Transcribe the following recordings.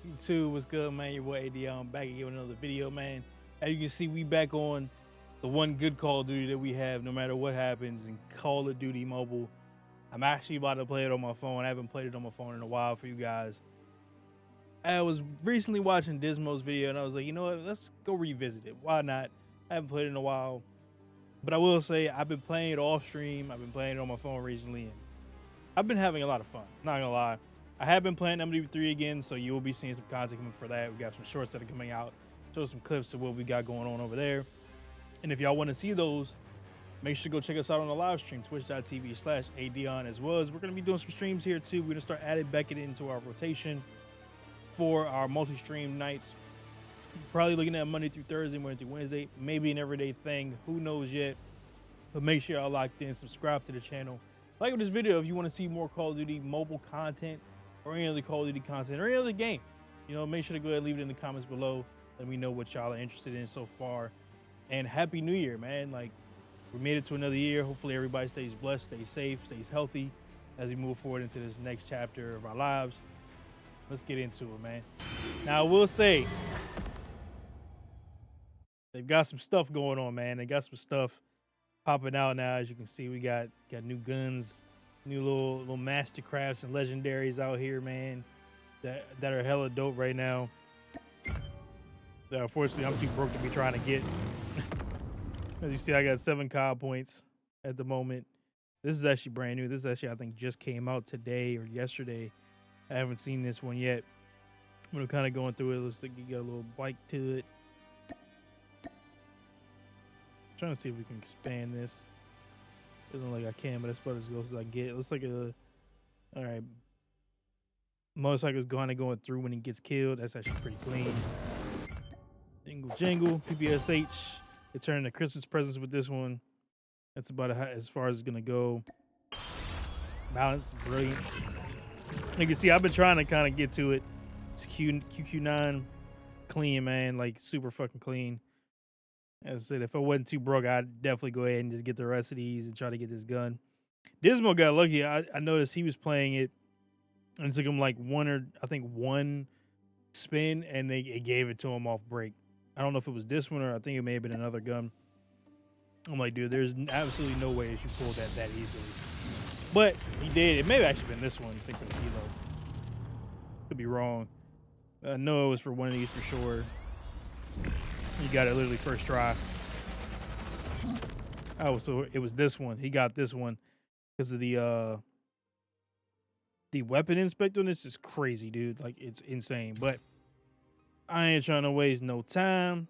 YouTube, what's good, man? Your boy AyeDeon back again with another video, man. As you can see, we back on the one good Call of Duty that we have no matter what happens in Call of Duty Mobile. I'm actually about to play it on my phone. I haven't played it on my phone in a while for you guys. I was recently watching Dismo's video and I was like, you know what? Let's go revisit it. Why not? I haven't played it in a while. But I will say I've been playing it off stream. I've been playing it on my phone recently and I've been having a lot of fun. Not gonna lie. I have been playing MW3 again, so you will be seeing some content coming for that. We got some shorts that are coming out, show some clips of what we got going on over there. And if y'all want to see those, make sure to go check us out on the live stream, twitch.tv/AyeDeon, as well as we're gonna be doing some streams here too. We're gonna start adding back it into our rotation for our multi-stream nights. Probably looking at Monday through Thursday, Monday through Wednesday, maybe an everyday thing. Who knows yet? But make sure y'all locked in, subscribe to the channel. Like this video if you want to see more Call of Duty mobile content or any other Call of Duty content or any other game. You know, make sure to go ahead and leave it in the comments below. Let me know what y'all are interested in so far. And Happy New Year, man. Like, we made it to another year. Hopefully everybody stays blessed, stays safe, stays healthy as we move forward into this next chapter of our lives. Let's get into it, man. Now, I will say, they've got some stuff going on, man. They got some stuff popping out now. As you can see, we got new guns, new little mastercrafts and legendaries out here, man, that are hella dope right now. That unfortunately I'm too broke to be trying to get. As you see, I got 7 COD points at the moment. This is actually brand new. This actually, I think, just came out today or yesterday. I haven't seen this one yet. I'm kind of going through it. Looks like you got a little bike to it. Trying to see if we can expand this. Doesn't look like I can, but that's about as close as I get. It looks like a, all right. Motorcycle's kind of going through when he gets killed. That's actually pretty clean. Jingle jangle, PPSH. They turn into Christmas presents with this one. That's about as far as it's gonna go. Balance, brilliance. You can see I've been trying to kind of get to it. It's QQ9, clean, man, like super fucking clean. As I said, if I wasn't too broke, I'd definitely go ahead and just get the rest of these and try to get this gun. Dismo got lucky. I noticed he was playing it and it took him like one spin and it gave it to him off break. I don't know if it was this one or I think it may have been another gun. I'm like, dude, there's absolutely no way that you pulled that easily. But he did. It may have actually been this one, I think, for the kilo. Could be wrong. I know it was for one of these for sure. You got it literally first try. Oh, so it was this one. He got this one because of the weapon inspector on this is crazy, dude. Like, it's insane. But I ain't trying to waste no time.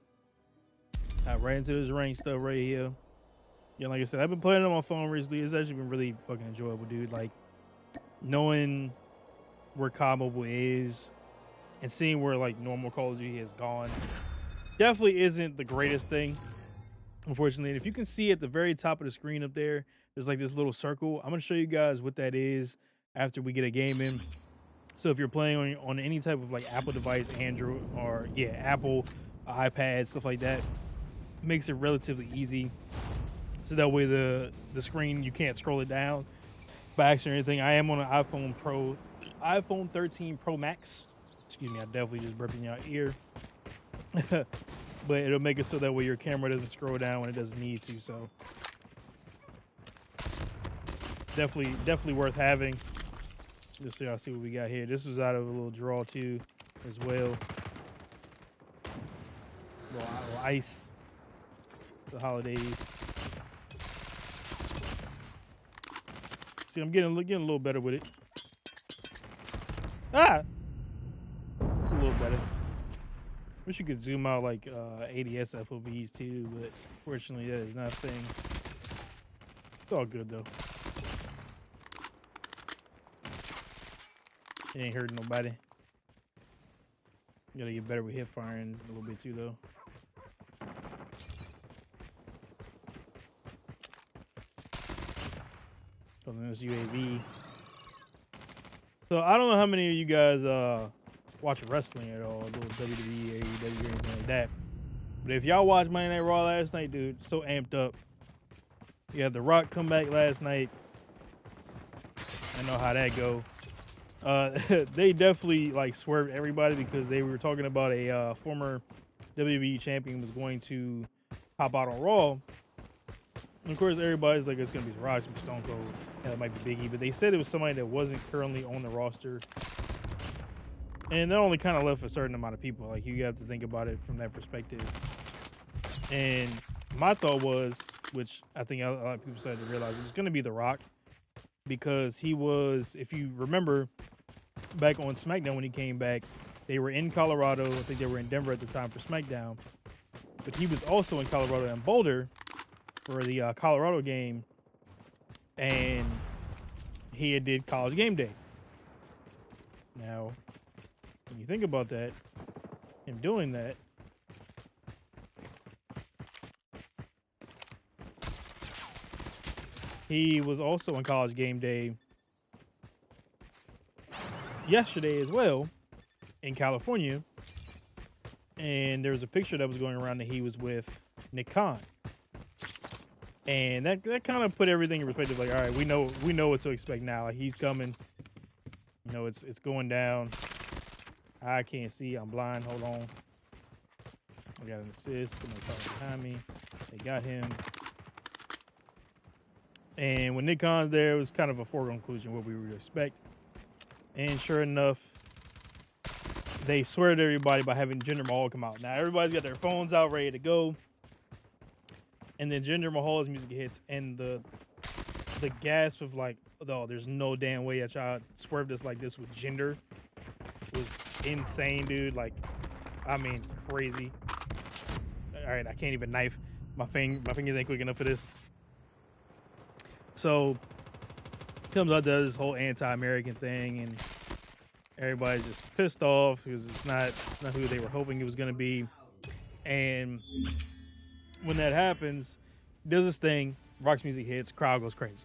Right into this rank stuff right here. Yeah, like I said, I've been playing it on my phone recently. It's actually been really fucking enjoyable, dude. Like, knowing where COD Mobile is and seeing where, like, normal Call of Duty has gone definitely isn't the greatest thing, unfortunately. And if you can see at the very top of the screen up there, there's like this little circle. I'm gonna show you guys what that is after we get a game in. So if you're playing on any type of like Apple device, Android, or Apple, iPad, stuff like that, it makes it relatively easy. So that way the screen, you can't scroll it down by accident or anything. I am on an iPhone 13 Pro Max. Excuse me, I definitely just burped in your ear. But it'll make it so that way your camera doesn't scroll down when it doesn't need to. So definitely worth having. Just so y'all see what we got here. This was out of a little draw too, as well. Little ice. The holidays. See, I'm getting a little better with it. Ah, a little better. Wish you could zoom out like ADS FOVs too, but fortunately that is not a thing. It's all good though. It ain't hurting nobody. You gotta get better with hip firing a little bit too though. Something this UAV. So I don't know how many of you guys watch wrestling at all, a little WWE, AEW, or anything like that. But if y'all watched Monday Night Raw last night, dude, so amped up. You had The Rock come back last night. I know how that go. They definitely like swerved everybody because they were talking about a former WWE champion was going to pop out on Raw. And of course, everybody's like, it's gonna be The Rock, it's gonna be Stone Cold, and it might be Biggie. But they said it was somebody that wasn't currently on the roster, and that only kind of left a certain amount of people. Like you have to think about it from that perspective. And my thought was, which I think a lot of people started to realize, it was gonna be The Rock because he was, if you remember, back on SmackDown when he came back, they were in Colorado. I think they were in Denver at the time for SmackDown, but he was also in Colorado and Boulder for the Colorado game, and he did College Game Day. Now, when you think about that, him doing that, he was also on College Game Day yesterday as well in California, and there was a picture that was going around that he was with Nick Khan. And that kind of put everything in perspective. Like, all right, we know what to expect now. Like, he's coming. You know, it's going down. I can't see. I'm blind. Hold on. I got an assist. Somebody calling behind me. They got him. And when Nick Khan's there, it was kind of a foregone conclusion what we would expect. And sure enough, they swear to everybody by having Jinder Mahal come out. Now everybody's got their phones out, ready to go. And then Jinder Mahal's music hits, and the gasp of like, oh, there's no damn way I tried to swerve this like this with Jinder was insane, dude. Like, I mean, crazy. All right, I can't even knife. My fingers ain't quick enough for this. So comes out, does this whole anti-American thing, and everybody's just pissed off because it's not who they were hoping it was going to be. And when that happens, does this thing, Rock's music hits, crowd goes crazy.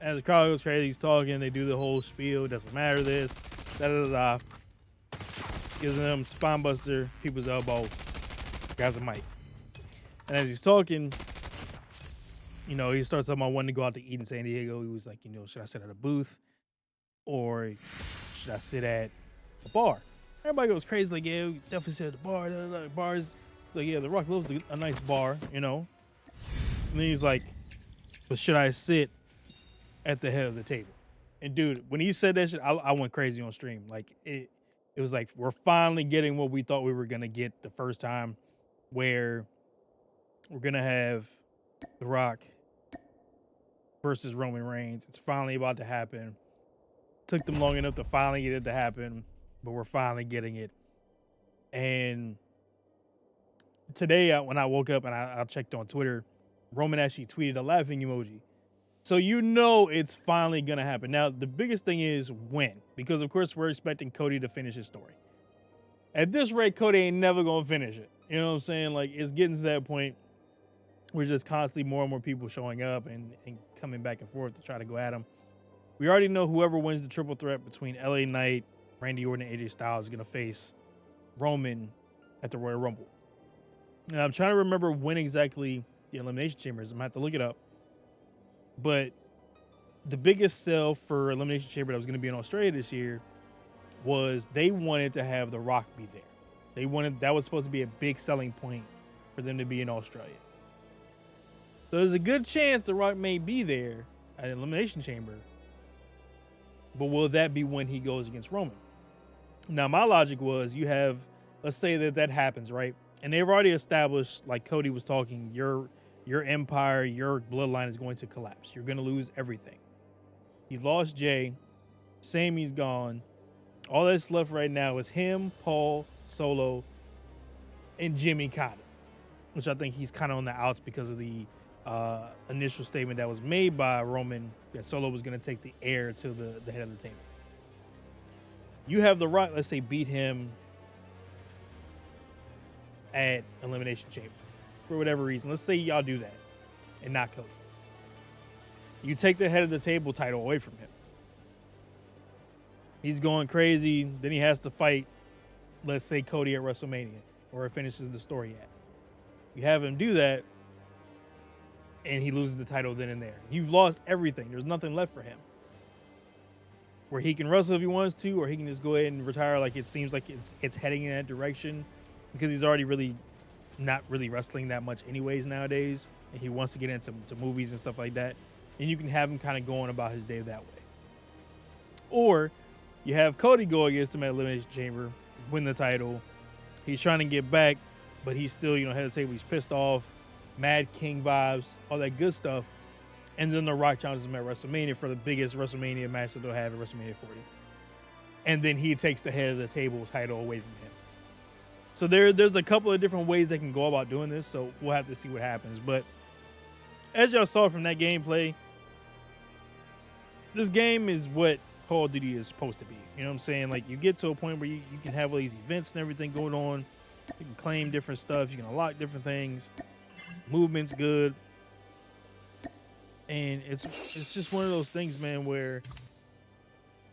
As the crowd goes crazy, he's talking, they do the whole spiel, doesn't matter this, da-da-da-da. Gives them spine buster, people's elbow, grabs a mic. And as he's talking, you know, he starts talking about wanting to go out to eat in San Diego. He was like, you know, should I sit at a booth or should I sit at a bar? Everybody goes crazy, like, yeah, we definitely sit at the bar. Da-da-da. Bars, like, yeah, The Rock loves a nice bar, you know. And then he's like, but should I sit at the head of the table? And dude, when he said that shit, I went crazy on stream. Like, it was like, we're finally getting what we thought we were gonna get the first time, where we're gonna have The Rock versus Roman Reigns. It's finally about to happen. Took them long enough to finally get it to happen, but we're finally getting it. And today, when I woke up and I checked on Twitter, Roman actually tweeted a laughing emoji. So you know it's finally going to happen. Now, the biggest thing is when. Because, of course, we're expecting Cody to finish his story. At this rate, Cody ain't never going to finish it. You know what I'm saying? Like, it's getting to that point where just constantly more and more people showing up and coming back and forth to try to go at him. We already know whoever wins the triple threat between LA Knight, Randy Orton, and AJ Styles is going to face Roman at the Royal Rumble. Now, I'm trying to remember when exactly the Elimination Chamber is. I'm going to have to look it up. But the biggest sell for Elimination Chamber that was going to be in Australia this year was they wanted to have The Rock be there. That was supposed to be a big selling point for them to be in Australia. So there's a good chance The Rock may be there at Elimination Chamber. But will that be when he goes against Roman? Now, my logic was you have, let's say that happens, right? And they've already established, like Cody was talking, your empire, your bloodline is going to collapse. You're going to lose everything. He's lost Jay. Sammy's gone. All that's left right now is him, Paul, Solo, and Jimmy kind of. Which I think he's kind of on the outs because of the initial statement that was made by Roman that Solo was going to take the heir to the head of the table. You have The Rock, let's say, beat him at Elimination Chamber for whatever reason. Let's say y'all do that and not Cody. You take the head of the table title away from him. He's going crazy. Then he has to fight, let's say, Cody at WrestleMania, or it finishes the story at. You have him do that, and he loses the title then and there. You've lost everything. There's nothing left for him. where he can wrestle if he wants to, or he can just go ahead and retire. Like it seems like it's heading in that direction, because he's already really not really wrestling that much anyways nowadays, and he wants to get into movies and stuff like that. And you can have him kind of going about his day that way. Or you have Cody go against him at Elimination Chamber, win the title. He's trying to get back, but he's still, head of the table. He's pissed off, Mad King vibes, all that good stuff. And then The Rock challenges him at WrestleMania for the biggest WrestleMania match that they'll have at WrestleMania 40. And then he takes the head of the table title away from him. So there's a couple of different ways they can go about doing this, so we'll have to see what happens. But as y'all saw from that gameplay, this game is what Call of Duty is supposed to be. You know what I'm saying? Like, you get to a point where you can have all these events and everything going on. You can claim different stuff. You can unlock different things. Movement's good. And it's just one of those things, man, where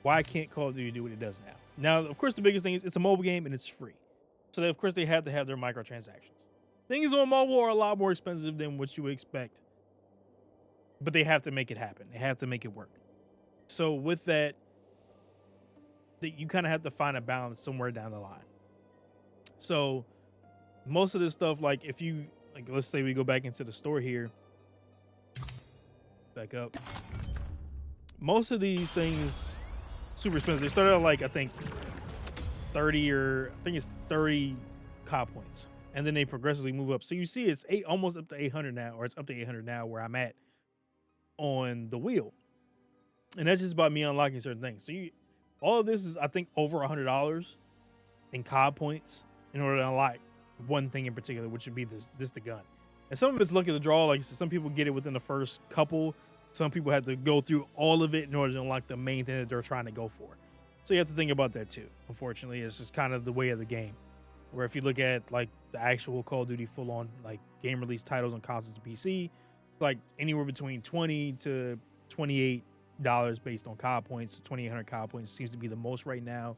why can't Call of Duty do what it does now? Now, of course, the biggest thing is it's a mobile game and it's free. So, of course, they have to have their microtransactions. Things on mobile are a lot more expensive than what you would expect. But they have to make it happen. They have to make it work. So, with that, you kind of have to find a balance somewhere down the line. So, most of this stuff, like if you, like, let's say we go back into the store here. Back up. Most of these things, super expensive. They start out like, I think 30 COD points, and then they progressively move up. So you see it's almost up to 800 now, or it's up to 800 now where I'm at on the wheel. And that's just about me unlocking certain things. So all of this is, I think, over $100 in COD points in order to unlock one thing in particular, which would be the gun. And some of it's lucky to draw. Like I said, some people get it within the first couple. Some people have to go through all of it in order to unlock the main thing that they're trying to go for. So you have to think about that too. Unfortunately, it's just kind of the way of the game. Where if you look at like the actual Call of Duty full-on like game release titles on consoles and PC, like anywhere between $20 to $28 based on COD points. 2,800 COD points seems to be the most right now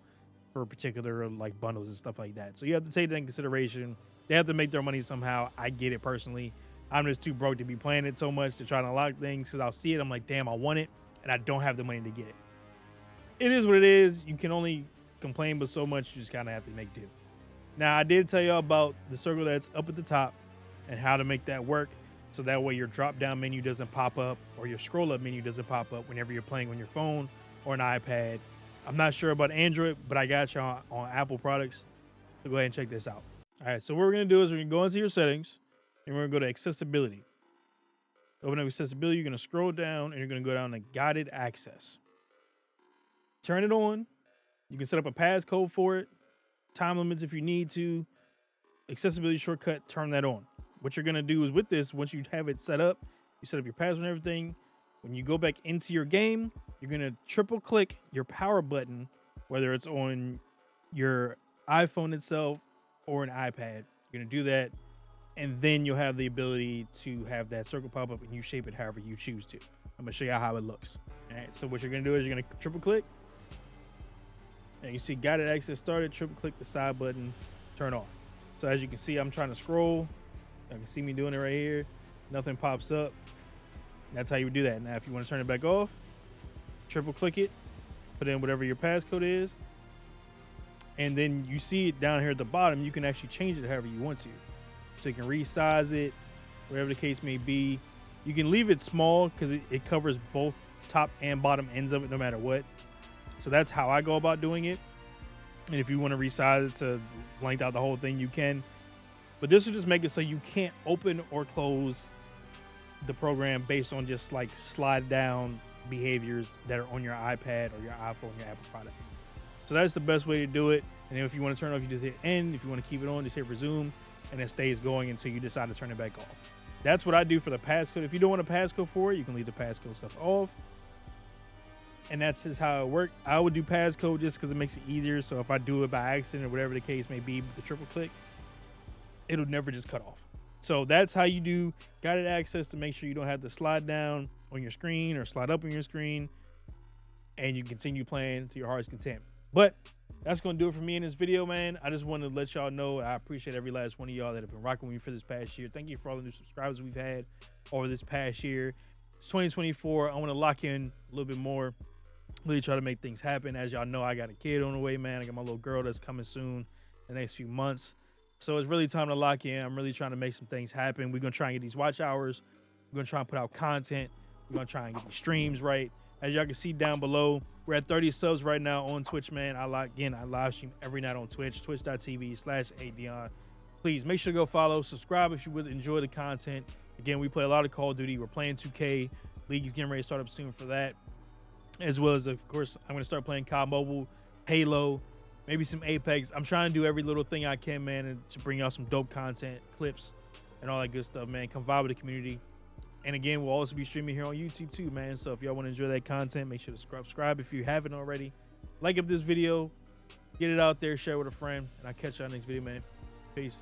for particular like bundles and stuff like that. So you have to take that in consideration. They have to make their money somehow. I get it personally. I'm just too broke to be playing it so much to try to unlock things, because I'll see it. I'm like, damn, I want it, and I don't have the money to get it. It is what it is. You can only complain but so much. You just kind of have to make do. Now, I did tell you about the circle that's up at the top and how to make that work, so that way your drop-down menu doesn't pop up or your scroll-up menu doesn't pop up whenever you're playing on your phone or an iPad. I'm not sure about Android, but I got you on Apple products. So go ahead and check this out. All right, so what we're going to do is we're going to go into your settings, and we're going to go to accessibility. Open up accessibility. You're going to scroll down, and you're going to go down to guided access. Turn it on. You can set up a passcode for it. Time limits if you need to. Accessibility shortcut, turn that on. What you're going to do is with this, once you have it set up, you set up your password and everything. When you go back into your game, you're going to triple click your power button, whether it's on your iPhone itself or an iPad. You're going to do that, and then you'll have the ability to have that circle pop up and you shape it however you choose to. I'm going to show you how it looks. All right, so what you're going to do is you're going to triple click. And you see guided access started, triple click the side button, turn off. So as you can see, I'm trying to scroll. You can see me doing it right here. Nothing pops up. That's how you would do that. Now, if you want to turn it back off, triple click it, put in whatever your passcode is, and then you see it down here at the bottom. You can actually change it however you want to. So you can resize it, whatever the case may be. You can leave it small because it covers both top and bottom ends of it no matter what. So that's how I go about doing it. And if you want to resize it to length out the whole thing, you can. But this will just make it so you can't open or close the program based on just like slide down behaviors that are on your iPad or your iPhone, your Apple products. So that's the best way to do it. And then if you want to turn it off, you just hit end. If you want to keep it on, just hit resume, and it stays going until you decide to turn it back off. That's what I do for the passcode. If you don't want a passcode for it, you can leave the passcode stuff off. And that's just how it works. I would do passcode just because it makes it easier. So if I do it by accident or whatever the case may be with the triple click, it'll never just cut off. So that's how you do guided access to make sure you don't have to slide down on your screen or slide up on your screen, and you continue playing to your heart's content. But that's going to do it for me in this video, man. I just wanted to let y'all know I appreciate every last one of y'all that have been rocking with me for this past year. Thank you for all the new subscribers we've had over this past year. It's 2024. I want to lock in a little bit more. Really try to make things happen. As y'all know, I got a kid on the way, man. I got my little girl that's coming soon the next few months. So it's really time to lock in. I'm really trying to make some things happen. We're gonna try and get these watch hours. We're gonna try and put out content. We're gonna try and get these streams right. As y'all can see down below, we're at 30 subs right now on Twitch, man. I live stream every night on Twitch, twitch.tv/AyeDeon. Please make sure to go follow, subscribe if you would enjoy the content. Again, we play a lot of Call of Duty. We're playing 2K. League is getting ready to start up soon for that. As well as, of course, I'm going to start playing COD Mobile, Halo, maybe some Apex. I'm trying to do every little thing I can, man, and to bring out some dope content, clips, and all that good stuff, man. Come vibe with the community. And again, we'll also be streaming here on YouTube too, man. So if y'all want to enjoy that content, make sure to subscribe if you haven't already. Like up this video, get it out there, share with a friend, and I'll catch y'all next video, man. Peace.